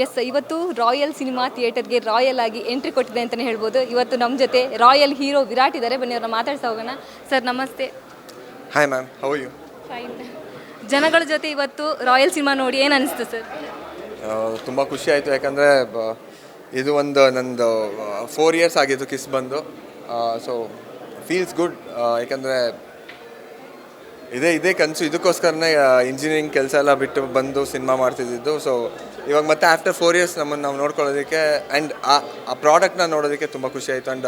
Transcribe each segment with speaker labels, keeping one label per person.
Speaker 1: S, ಇವತ್ತು royal cinema ಥಿಯೇಟರ್ಗೆ royal ಆಗಿ entry ಕೊಟ್ಟಿದೆ ಅಂತಲೇ ಹೇಳ್ಬೋದು. ಇವತ್ತು ನಮ್ಮ ಜೊತೆ ರಾಯಲ್ ಹೀರೋ ವಿರಾಟ್ ಇದ್ದಾರೆ. ಬನ್ನಿ ಅವ್ರನ್ನ ಮಾತಾಡ್ತಾ ಹೋಗೋಣ. ಸರ್ ನಮಸ್ತೆ.
Speaker 2: Hi ma'am, how are you?
Speaker 1: Fine. ಜನಗಳ ಜೊತೆ ಇವತ್ತು ರಾಯಲ್ ಸಿನಿಮಾ ನೋಡಿ ಏನು ಅನಿಸ್ತು ಸರ್?
Speaker 2: ತುಂಬ ಖುಷಿ ಆಯಿತು. ಯಾಕಂದರೆ ಇದು ನಂದು 4 years ಆಗಿತ್ತು ಕಿಸ್ ಬಂದು. So feels good. ಯಾಕಂದರೆ ಇದೇ ಕನಸು. ಇದಕ್ಕೋಸ್ಕರನೇ ಇಂಜಿನಿಯರಿಂಗ್ ಕೆಲಸ ಎಲ್ಲ ಬಿಟ್ಟು ಬಂದು ಸಿನಿಮಾ ಮಾಡ್ತಿದ್ದಿದ್ದು. ಸೊ ಇವಾಗ ಮತ್ತೆ ಆಫ್ಟರ್ 4 years ನಮ್ಮನ್ನು ನಾವು ನೋಡ್ಕೊಳ್ಳೋದಕ್ಕೆ ಆ್ಯಂಡ್ ಆ ಪ್ರಾಡಕ್ಟ್ನ ನೋಡೋದಕ್ಕೆ ತುಂಬ ಖುಷಿ ಆಯಿತು. ಆ್ಯಂಡ್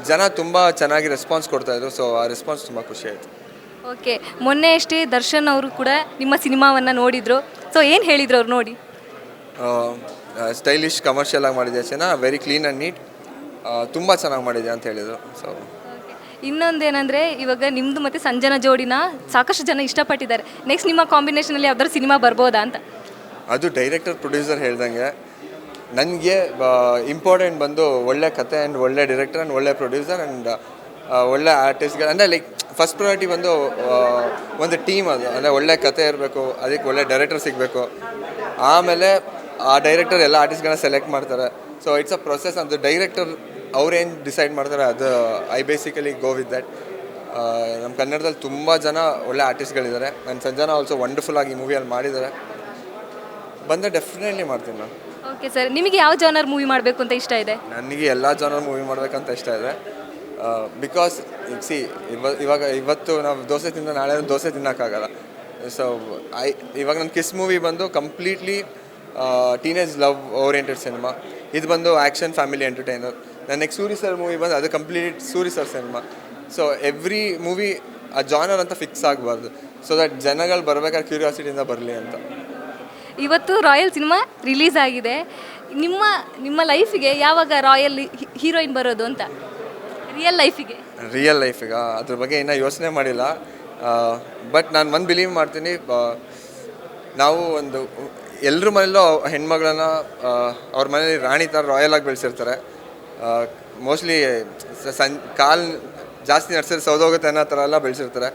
Speaker 2: ಜನ ತುಂಬ ಚೆನ್ನಾಗಿ ರೆಸ್ಪಾನ್ಸ್ ಕೊಡ್ತಾಯಿದ್ರು. ಸೊ ಆ ರೆಸ್ಪಾನ್ಸ್ ತುಂಬ ಖುಷಿ ಆಯಿತು.
Speaker 1: ಓಕೆ, ಮೊನ್ನೆ ಅಷ್ಟೇ ದರ್ಶನ್ ಅವರು ಕೂಡ ನಿಮ್ಮ ಸಿನಿಮಾವನ್ನು ನೋಡಿದರು. ಸೊ ಏನು ಹೇಳಿದ್ರು ಅವ್ರು ನೋಡಿ?
Speaker 2: ಸ್ಟೈಲಿಶ್ ಕಮರ್ಷಿಯಲ್ ಆಗಿ ಮಾಡಿದೆ, ಚೆನ್ನಾಗಿ ವೆರಿ ಕ್ಲೀನ್ ಆ್ಯಂಡ್ ನೀಟ್, ತುಂಬ ಚೆನ್ನಾಗಿ ಮಾಡಿದೆ ಅಂತ ಹೇಳಿದರು. ಸೊ
Speaker 1: ಇನ್ನೊಂದೇನೆಂದರೆ, ಇವಾಗ ನಿಮ್ಮದು ಮತ್ತು ಸಂಜನಾ ಜೋಡಿನ ಸಾಕಷ್ಟು ಜನ ಇಷ್ಟಪಟ್ಟಿದ್ದಾರೆ. ನೆಕ್ಸ್ಟ್ ನಿಮ್ಮ ಕಾಂಬಿನೇಷನಲ್ಲಿ ಯಾವ್ದಾದ್ರು ಸಿನಿಮಾ ಬರ್ಬೋದಾ ಅಂತ?
Speaker 2: ಅದು ಡೈರೆಕ್ಟರ್ ಪ್ರೊಡ್ಯೂಸರ್ ಹೇಳ್ದಂಗೆ ನನಗೆ ಇಂಪಾರ್ಟೆಂಟ್ ಬಂದು ಒಳ್ಳೆ ಕತೆ ಆ್ಯಂಡ್ ಒಳ್ಳೆ ಡೈರೆಕ್ಟರ್ ಆ್ಯಂಡ್ ಒಳ್ಳೆ ಪ್ರೊಡ್ಯೂಸರ್ ಆ್ಯಂಡ್ ಒಳ್ಳೆ ಆರ್ಟಿಸ್ಟ್ಗಳು. ಅಂದರೆ ಲೈಕ್ ಫಸ್ಟ್ ಪ್ರಯಾರಿಟಿ ಬಂದು ಒಂದು ಟೀಮ್. ಅದು ಅಂದರೆ ಒಳ್ಳೆ ಕತೆ ಇರಬೇಕು, ಅದಕ್ಕೆ ಒಳ್ಳೆ ಡೈರೆಕ್ಟರ್ ಸಿಗಬೇಕು. ಆಮೇಲೆ ಆ ಡೈರೆಕ್ಟರ್ ಎಲ್ಲ ಆರ್ಟಿಸ್ಟ್ಗಳನ್ನ ಸೆಲೆಕ್ಟ್ ಮಾಡ್ತಾರೆ. So it's a process. ಅದು ಡೈರೆಕ್ಟರ್ ಅವ್ರೇನು ಡಿಸೈಡ್ ಮಾಡ್ತಾರೆ ಅದು I basically go with that. ನಮ್ಮ ಕನ್ನಡದಲ್ಲಿ ತುಂಬ ಜನ ಒಳ್ಳೆ ಆರ್ಟಿಸ್ಟ್ಗಳಿದ್ದಾರೆ. ನನ್ನ ಸಂಜನಾ ಆಲ್ಸೋ ವಂಡರ್ಫುಲ್ ಆಗಿ ಈ ಮೂವಿಯಲ್ಲಿ ಮಾಡಿದ್ದಾರೆ. ಬಂದರೆ ಡೆಫಿನೆಟ್ಲಿ ಮಾಡ್ತೀನಿ ನಾನು.
Speaker 1: ಓಕೆ ಸರ್, ನಿಮಗೆ ಯಾವ ಜಾನರ್ ಮೂವಿ ಮಾಡಬೇಕು ಅಂತ ಇಷ್ಟ ಇದೆ?
Speaker 2: ನನಗೆ ಎಲ್ಲ ಜಾನರ್ ಮೂವಿ ಮಾಡಬೇಕಂತ ಇಷ್ಟ ಇದೆ. ಬಿಕಾಸ್ ಇವತ್ತು ನಾವು ದೋಸೆ ತಿಂದ ನಾಳೆ ದೋಸೆ ತಿನ್ನೋಕ್ಕಾಗಲ್ಲ. ಸೊ ಇವಾಗ ನನ್ನ ಕಿಸ್ ಮೂವಿ ಬಂದು completely teenage love oriented cinema. ಇದು ಬಂದು ಆ್ಯಕ್ಷನ್ ಫ್ಯಾಮಿಲಿ ಎಂಟರ್ಟೈನರ್. ನನ್ನ ನೆಕ್ಸ್ಟ್ ಸೂರಿ ಸರ್ ಮೂವಿ ಬಂದು ಅದು complete Suri sir cinema. So every movie ಆ ಜಾನರ್ ಅಂತ ಫಿಕ್ಸ್ ಆಗಬಾರ್ದು. ಸೊ ದಟ್ ಜನಗಳು ಬರಬೇಕಾದ್ರೆ ಕ್ಯೂರಿಯಾಸಿಟಿಯಿಂದ ಬರಲಿ ಅಂತ.
Speaker 1: ಇವತ್ತು ರಾಯಲ್ ಸಿನಿಮಾ ರಿಲೀಸ್ ಆಗಿದೆ. ನಿಮ್ಮ ಲೈಫಿಗೆ ಯಾವಾಗ ರಾಯಲ್ ಹೀರೋಯಿನ್ ಬರೋದು ಅಂತ? ರಿಯಲ್ ಲೈಫಿಗೆ ಅದ್ರ ಬಗ್ಗೆ ಇನ್ನೂ ಯೋಚನೆ ಮಾಡಿಲ್ಲ. ಬಟ್ ನಾನು ಒಂದು ಬಿಲೀವ್ ಮಾಡ್ತೀನಿ, ನಾವು ಒಂದು ಎಲ್ಲರ ಮನೆಯಲ್ಲೂ ಹೆಣ್ಮಗಳನ್ನ ಅವ್ರ ಮನೇಲಿ ರಾಣಿ ಥರ ರಾಯಲ್ ಆಗಿ ಬೆಳೆಸಿರ್ತಾರೆ. ಮೋಸ್ಟ್ಲಿ ಕಾಲು ಜಾಸ್ತಿ ನಡ್ಸಿದ್ರೆ ಸೌದೋಗುತ್ತೆ ಅನ್ನೋ ಥರ ಎಲ್ಲ ಬೆಳೆಸಿರ್ತಾರೆ.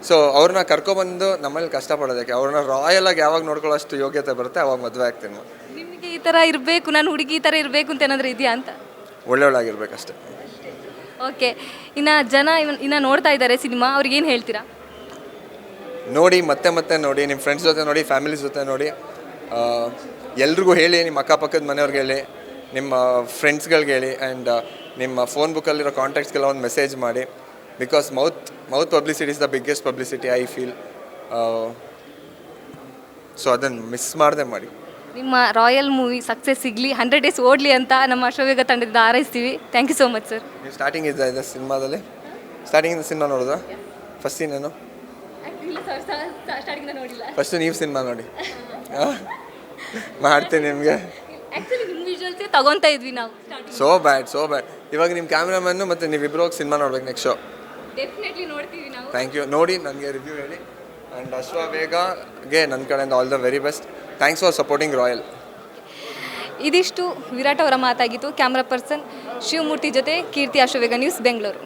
Speaker 1: ಸೊ ಅವ್ರನ್ನ ಕರ್ಕೊಬಂದು ನಮ್ಮಲ್ಲಿ ಕಷ್ಟಪಡೋದಕ್ಕೆ, ಅವ್ರನ್ನ ರಾಯಲ್ ಆಗಿ ಯಾವಾಗ ನೋಡ್ಕೊಳ್ಳೋಷ್ಟು ಯೋಗ್ಯತೆ ಬರುತ್ತೆ ಅವಾಗ ಮದುವೆ ಆಗ್ತೀನಿ. ನಿಮಗೆ ಈ ಥರ ಇರಬೇಕು, ನಾನು ಹುಡುಗಿ ಈ ಥರ ಇರಬೇಕು ಅಂತ ಏನಾದರೂ ಇದೆಯಾ ಅಂತ?
Speaker 2: ಒಳ್ಳೆಯವಳಾಗಿರ್ಬೇಕಷ್ಟೆ.
Speaker 1: ಓಕೆ, ಇನ್ನು ಜನ ಇನ್ನು ನೋಡ್ತಾ ಇದ್ದಾರೆ ಸಿನಿಮಾ, ಅವ್ರಿಗೇನು ಹೇಳ್ತೀರಾ?
Speaker 2: ನೋಡಿ, ಮತ್ತೆ ನೋಡಿ, ನಿಮ್ಮ ಫ್ರೆಂಡ್ಸ್ ಜೊತೆ ನೋಡಿ, ಫ್ಯಾಮಿಲೀಸ್ ಜೊತೆ ನೋಡಿ. ಎಲ್ರಿಗೂ ಹೇಳಿ, ನಿಮ್ಮ ಅಕ್ಕಪಕ್ಕದ ಮನೆಯವ್ರಿಗೆ ಹೇಳಿ, ನಿಮ್ಮ ಫ್ರೆಂಡ್ಸ್ಗಳಿಗೆ ಹೇಳಿ, ಆ್ಯಂಡ್ ನಿಮ್ಮ ಫೋನ್ ಬುಕ್ಕಲ್ಲಿರೋ ಕಾಂಟ್ಯಾಕ್ಟ್ಸ್ಗೆಲ್ಲ ಒಂದು ಮೆಸೇಜ್ ಮಾಡಿ. Because mouth publicity is the biggest publicity I feel. So ಅದನ್ನು ಮಿಸ್ ಮಾಡದೆ ಮಾಡಿ.
Speaker 1: ನಿಮ್ಮ ರಾಯಲ್ ಮೂವಿ ಸಕ್ಸಸ್ ಸಿಗಲಿ, 100 days ಓಡಲಿ ಅಂತ ನಮ್ಮ ಅಶ್ವವೇಗ ತಂಡದಿಂದ ಹಾರೈಸ್ತೀವಿ. Thank you so much sir.
Speaker 2: ನೀವು ಸ್ಟಾರ್ಟಿಂಗ್ ಇದೆ ಸಿನಿಮಾದಲ್ಲಿ, ಸ್ಟಾರ್ಟಿಂಗಿಂದ ಸಿನಿಮಾ ನೋಡಿದ್ರಾ? ಫಸ್ಟ್ ಸೀನೇನು? ಫಸ್ಟು ನೀವು ಸಿನಿಮಾ ನೋಡಿ, ಮಾಡ್ತೀನಿ ನಿಮಗೆ.
Speaker 1: ತಗೊತಾ ಇದ್ವಿ ನಾವು.
Speaker 2: So bad. ಇವಾಗ ನಿಮ್ಮ ಕ್ಯಾಮ್ರಾಮನ್ನು ಮತ್ತು ನೀವಿಬ್ಬರು ಹೋಗಿ ಸಿನಿಮಾ ನೋಡ್ಬೇಕು ನೆಕ್ಸ್ಟ್ ಶೋ.
Speaker 1: ಡೆಫಿನೆಟ್ಲಿ ನೋಡ್ತೀವಿ ನಾವು.
Speaker 2: Thank you. ನೋಡಿ ನನಗೆ ರಿವ್ಯೂ ಹೇಳಿ. ಆ್ಯಂಡ್ ಅಶ್ವವೇಗಗೆ ನನ್ನ ಕಡೆಯಿಂದ all the very best. Thanks for supporting royal.
Speaker 1: ಇದಿಷ್ಟು ವಿರಾಟ್ ಅವರ ಮಾತಾಗಿತ್ತು. ಕ್ಯಾಮ್ರಾ ಪರ್ಸನ್ ಶಿವಮೂರ್ತಿ ಜೊತೆ ಕೀರ್ತಿ, ಅಶ್ವವೇಗ ನ್ಯೂಸ್, ಬೆಂಗಳೂರು.